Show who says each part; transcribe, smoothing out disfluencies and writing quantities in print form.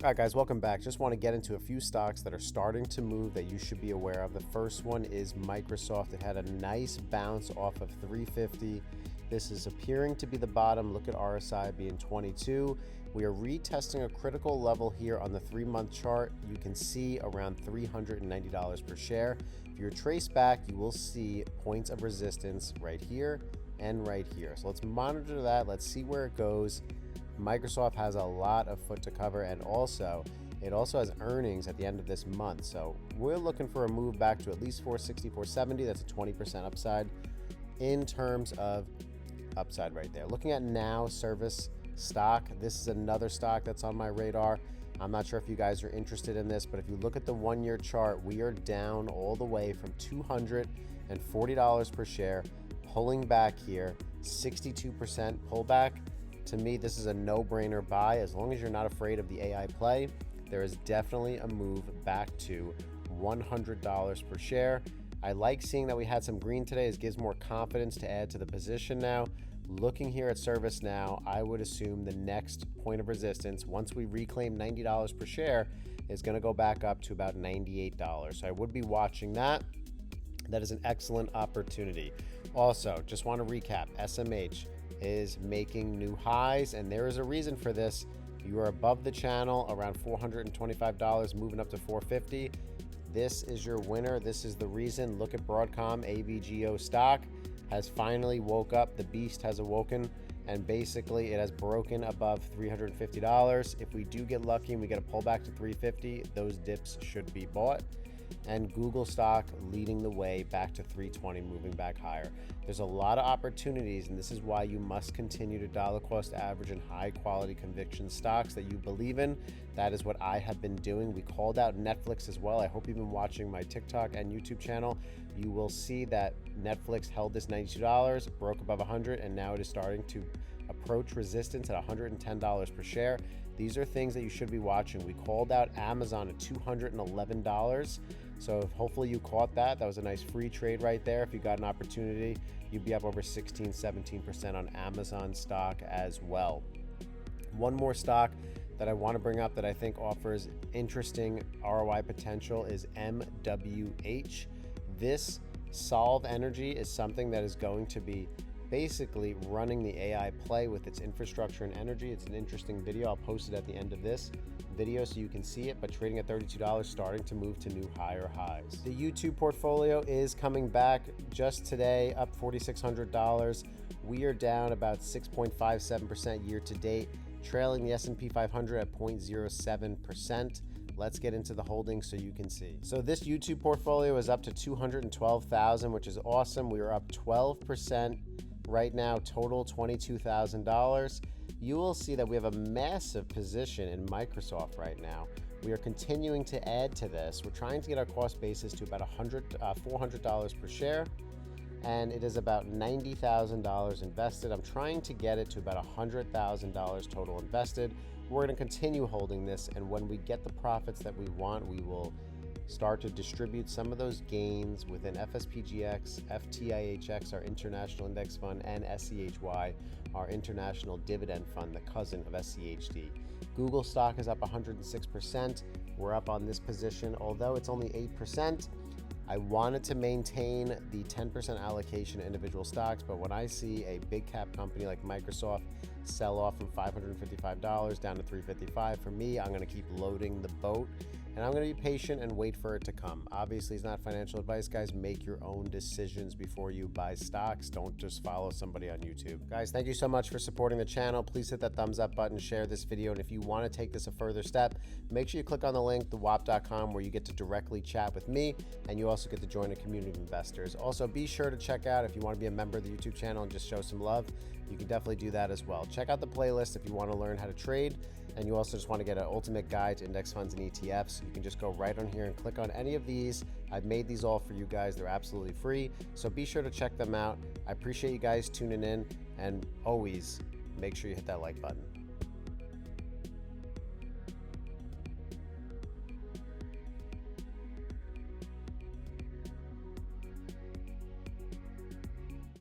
Speaker 1: All right, guys, welcome back. Just want to get into a few stocks that are starting to move that you should be aware of. The first one is Microsoft. It had a nice bounce off of 350. This is appearing to be the bottom. Look at RSI being 22. We are retesting a critical level here on the 3-month chart. You can see around $390 per share. If you trace back, you will see points of resistance right here and right here. So let's monitor that. Let's see where it goes. Microsoft has a lot of foot to cover, and it also has earnings at the end of this month. So we're looking for a move back to at least 460, 470. That's a 20% upside in terms of upside right there. Looking at now service stock, this is another stock that's on my radar. I'm not sure if you guys are interested in this, but if you look at the 1-year chart, we are down all the way from $240 per share, pulling back here, 62% pullback. To me, this is a no-brainer buy. As long as you're not afraid of the AI play, there is definitely a move back to $100 per share. I like seeing that we had some green today. It gives more confidence to add to the position now. Looking here at service now, I would assume the next point of resistance, once we reclaim $90 per share, is going to go back up to about $98. So I would be watching that. That is an excellent opportunity. Also, just want to recap, SMH is making new highs, and there is a reason for this. You are above the channel around $425, moving up to $450. This is your winner. This is the reason. Look at Broadcom, AVGO stock has finally woke up. The beast has awoken, and basically it has broken above $350. If we do get lucky and we get a pullback to $350, those dips should be bought. And Google stock leading the way back to 320, moving back higher. There's a lot of opportunities, and this is why you must continue to dollar cost average and high quality conviction stocks that you believe in. That is what I have been doing. We called out Netflix as well. I hope you've been watching my TikTok and YouTube channel. You will see that Netflix held this $92, broke above 100, and now it is starting to approach resistance at $110 per share. These are things that you should be watching. We called out Amazon at $211. So hopefully you caught that. That was a nice free trade right there. If you got an opportunity, you'd be up over 16, 17% on Amazon stock as well. One more stock that I want to bring up that I think offers interesting ROI potential is MWH. This Solve Energy is something that is going to be basically running the AI play with its infrastructure and energy. It's an interesting video. I'll post it at the end of this video so you can see it, but trading at $32, starting to move to new higher highs. The YouTube portfolio is coming back just today, up $4,600. We are down about 6.57% year to date, trailing the S&P 500 at 0.07%. Let's get into the holdings so you can see. So this YouTube portfolio is up to 212,000, which is awesome. We are up 12% right now, total $22,000. You will see that we have a massive position in Microsoft right now. We are continuing to add to this. We're trying to get our cost basis to about $400 per share, and it is about $90,000 invested. I'm trying to get it to about $100,000 total invested. We're going to continue holding this, and when we get the profits that we want, we will start to distribute some of those gains within FSPGX, FTIHX, our international index fund, and SCHY, our international dividend fund, the cousin of SCHD. Google stock is up 106%. We're up on this position, although it's only 8%. I wanted to maintain the 10% allocation to individual stocks, but when I see a big cap company like Microsoft sell off from $555 down to $355, for me, I'm going to keep loading the boat, and I'm going to be patient and wait for it to come. Obviously, it's not financial advice, guys. Make your own decisions before you buy stocks. Don't just follow somebody on YouTube. Guys, thank you so much for supporting the channel. Please hit that thumbs up button, share this video, and if you want to take this a further step, make sure you click on the link, thewap.com, where you get to directly chat with me, and you also get to join a community of investors. Also, be sure to check out, if you want to be a member of the YouTube channel and just show some love, you can definitely do that as well. Check out the playlist if you want to learn how to trade, and you also just want to get an ultimate guide to index funds and ETFs. You can just go right on here and click on any of these. I've made these all for you guys. They're absolutely free, so be sure to check them out. I appreciate you guys tuning in, and always make sure you hit that like button.